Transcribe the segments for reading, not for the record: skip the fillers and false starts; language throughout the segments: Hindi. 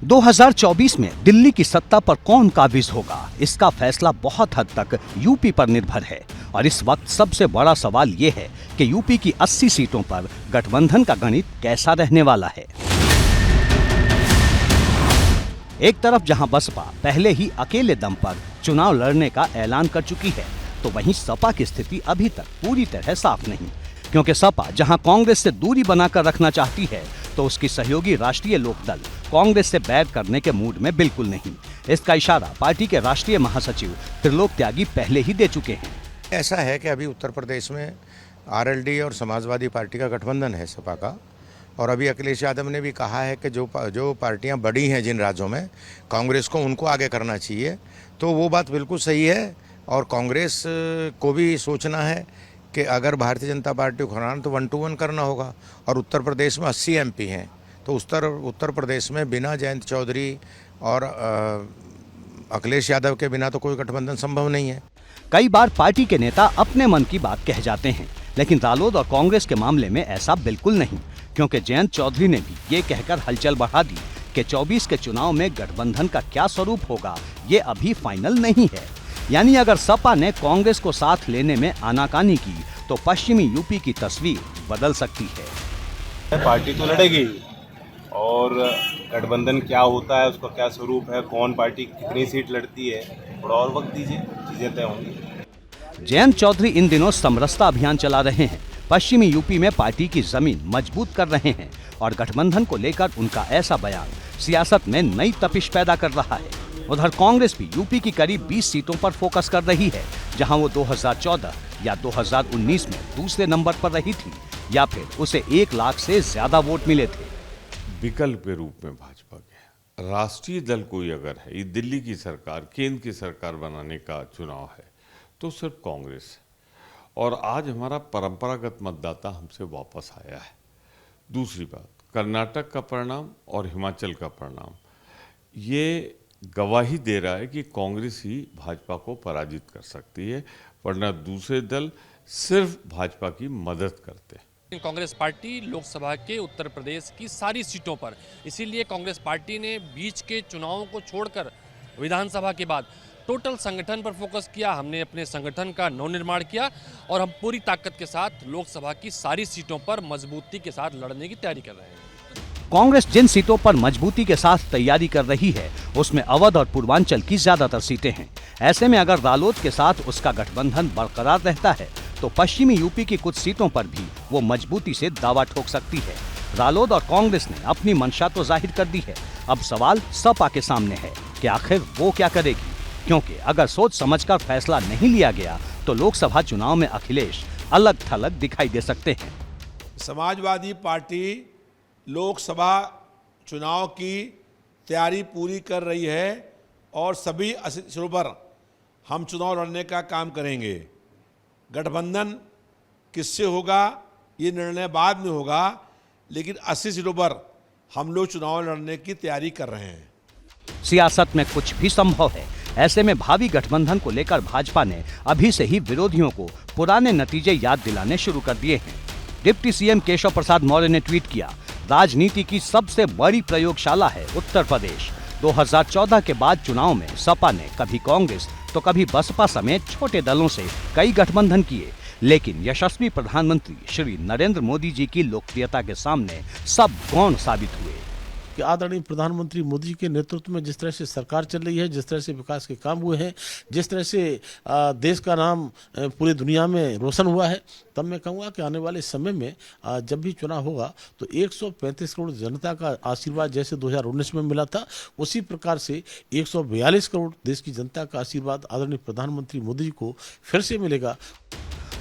2024 में दिल्ली की सत्ता पर कौन काबिज होगा, इसका फैसला बहुत हद तक यूपी पर निर्भर है। और इस वक्त सबसे बड़ा सवाल ये है कि यूपी की 80 सीटों पर गठबंधन का गणित कैसा रहने वाला है। एक तरफ जहां बसपा पहले ही अकेले दम पर चुनाव लड़ने का ऐलान कर चुकी है, तो वहीं सपा की स्थिति अभी तक पूरी तरह साफ नहीं, क्योंकि सपा जहां कांग्रेस से दूरी बनाकर रखना चाहती है, तो उसकी सहयोगी राष्ट्रीय लोकदल कांग्रेस से बैर करने के मूड में बिल्कुल नहीं। इसका इशारा पार्टी के राष्ट्रीय महासचिव त्रिलोक त्यागी पहले ही दे चुके हैं। ऐसा है कि अभी उत्तर प्रदेश में आरएलडी और समाजवादी पार्टी का गठबंधन है सपा का, और अभी अखिलेश यादव ने भी कहा है कि जो पार्टियां बड़ी हैं जिन राज्यों में, कांग्रेस को उनको आगे करना चाहिए। तो वो बात बिल्कुल सही है, और कांग्रेस को भी सोचना है कि अगर भारतीय जनता पार्टी को हराना तो 1 to 1 करना होगा। और उत्तर प्रदेश में 80 MP हैं, तो उत्तर प्रदेश में बिना जयंत चौधरी और अखिलेश यादव के बिना तो कोई गठबंधन संभव नहीं है। कई बार पार्टी के नेता अपने मन की बात कह जाते हैं, लेकिन रालोद और कांग्रेस के मामले में ऐसा बिल्कुल नहीं, क्योंकि जयंत चौधरी ने भी ये कहकर हलचल बढ़ा दी कि 24 के चुनाव में गठबंधन का क्या स्वरूप होगा, ये अभी फाइनल नहीं है। यानी अगर सपा ने कांग्रेस को साथ लेने में आनाकानी की, तो पश्चिमी यूपी की तस्वीर बदल सकती है। पार्टी तो लड़ेगी, और गठबंधन क्या होता है, उसका क्या स्वरूप है, कौन पार्टी कितनी सीट लड़ती है, थोड़ा और वक्त दीजिए, चीजें तय होंगी। जयंत चौधरी इन दिनों समरसता अभियान चला रहे हैं, पश्चिमी यूपी में पार्टी की जमीन मजबूत कर रहे हैं, और गठबंधन को लेकर उनका ऐसा बयान सियासत में नई तपिश पैदा कर रहा है। उधर कांग्रेस भी यूपी की करीब 20 सीटों पर फोकस कर रही है, जहां वो 2014 या 2019 में दूसरे नंबर पर रही थी, या फिर उसे 1 लाख से ज्यादा वोट मिले थे। विकल्प के रूप में भाजपा के राष्ट्रीय दल कोई अगर है, ये दिल्ली की सरकार, केंद्र की सरकार बनाने का चुनाव है, तो सिर्फ कांग्रेस। और आज हमारा परंपरागत मतदाता हमसे वापस आया है। दूसरी बात, कर्नाटक का परिणाम और हिमाचल का परिणाम ये गवाही दे रहा है कि कांग्रेस ही भाजपा को पराजित कर सकती है, वरना दूसरे दल सिर्फ भाजपा की मदद करते हैं। कांग्रेस पार्टी लोकसभा के उत्तर प्रदेश की सारी सीटों पर, इसीलिए कांग्रेस पार्टी ने बीच के चुनावों को छोड़कर विधानसभा के बाद टोटल संगठन पर फोकस किया। हमने अपने संगठन का नवनिर्माण किया, और हम पूरी ताकत के साथ लोकसभा की सारी सीटों पर मजबूती के साथ लड़ने की तैयारी कर रहे हैं। कांग्रेस जिन सीटों पर मजबूती के साथ तैयारी कर रही है, उसमें अवध और पूर्वांचल की ज्यादातर सीटें हैं। ऐसे में अगर रालोद के साथ उसका गठबंधन बरकरार रहता है, तो पश्चिमी यूपी की कुछ सीटों पर भी वो मजबूती से दावा ठोक सकती है। रालोद और कांग्रेस ने अपनी मंशा तो जाहिर कर दी है, अब सवाल सपा के सामने है कि आखिर वो क्या करेगी, क्योंकि अगर सोच समझकर फैसला नहीं लिया गया, तो लोकसभा चुनाव में अखिलेश अलग थलग दिखाई दे सकते हैं। समाजवादी पार्टी लोकसभा चुनाव की तैयारी पूरी कर रही है, और सभी सीटों पर हम चुनाव लड़ने का काम करेंगे। गठबंधन किससे होगा ये निर्णय बाद में होगा, लेकिन 80 सीटों पर हम लोग चुनाव लड़ने की तैयारी कर रहे हैं। सियासत में कुछ भी संभव है। ऐसे में भावी गठबंधन को लेकर भाजपा ने अभी से ही विरोधियों को पुराने नतीजे याद दिलाने शुरू कर दिए हैं। डिप्टी सीएम केशव प्रसाद मौर्य ने ट्वीट किया, राजनीति की सबसे बड़ी प्रयोगशाला है उत्तर प्रदेश। 2014 के बाद चुनाव में सपा ने कभी कांग्रेस तो कभी बसपा समेत छोटे दलों से कई गठबंधन किए, लेकिन यशस्वी प्रधानमंत्री श्री नरेंद्र मोदी जी की लोकप्रियता के सामने सब गौण साबित हुए। कि आदरणीय प्रधानमंत्री मोदी जी के नेतृत्व में जिस तरह से सरकार चल रही है, जिस तरह से विकास के काम हुए हैं, जिस तरह से देश का नाम पूरी दुनिया में रोशन हुआ है, तब मैं कहूँगा कि आने वाले समय में जब भी चुनाव होगा, तो 135 करोड़ जनता का आशीर्वाद जैसे 2019 में मिला था, उसी प्रकार से 142 करोड़ देश की जनता का आशीर्वाद आदरणीय प्रधानमंत्री मोदी जी को फिर से मिलेगा।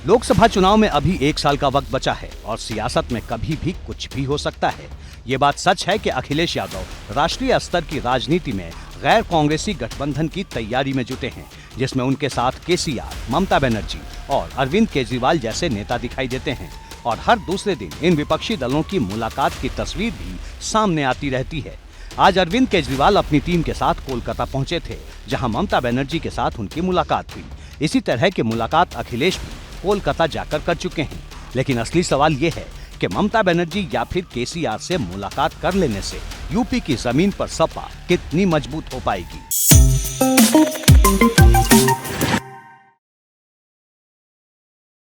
लोकसभा चुनाव में अभी 1 साल का वक्त बचा है, और सियासत में कभी भी कुछ भी हो सकता है। ये बात सच है कि अखिलेश यादव राष्ट्रीय स्तर की राजनीति में गैर कांग्रेसी गठबंधन की तैयारी में जुटे हैं, जिसमें उनके साथ केसीआर, ममता बनर्जी और अरविंद केजरीवाल जैसे नेता दिखाई देते हैं। और हर दूसरे दिन इन विपक्षी दलों की मुलाकात की तस्वीर भी सामने आती रहती है। आज अरविंद केजरीवाल अपनी टीम के साथ कोलकाता पहुंचे थे, जहां ममता बनर्जी के साथ उनकी मुलाकात हुई। इसी तरह की मुलाकात अखिलेश भी कोलकाता जाकर कर चुके हैं। लेकिन असली सवाल ये है कि ममता बनर्जी या फिर केसीआर से मुलाकात कर लेने से यूपी की जमीन पर सपा कितनी मजबूत हो पाएगी।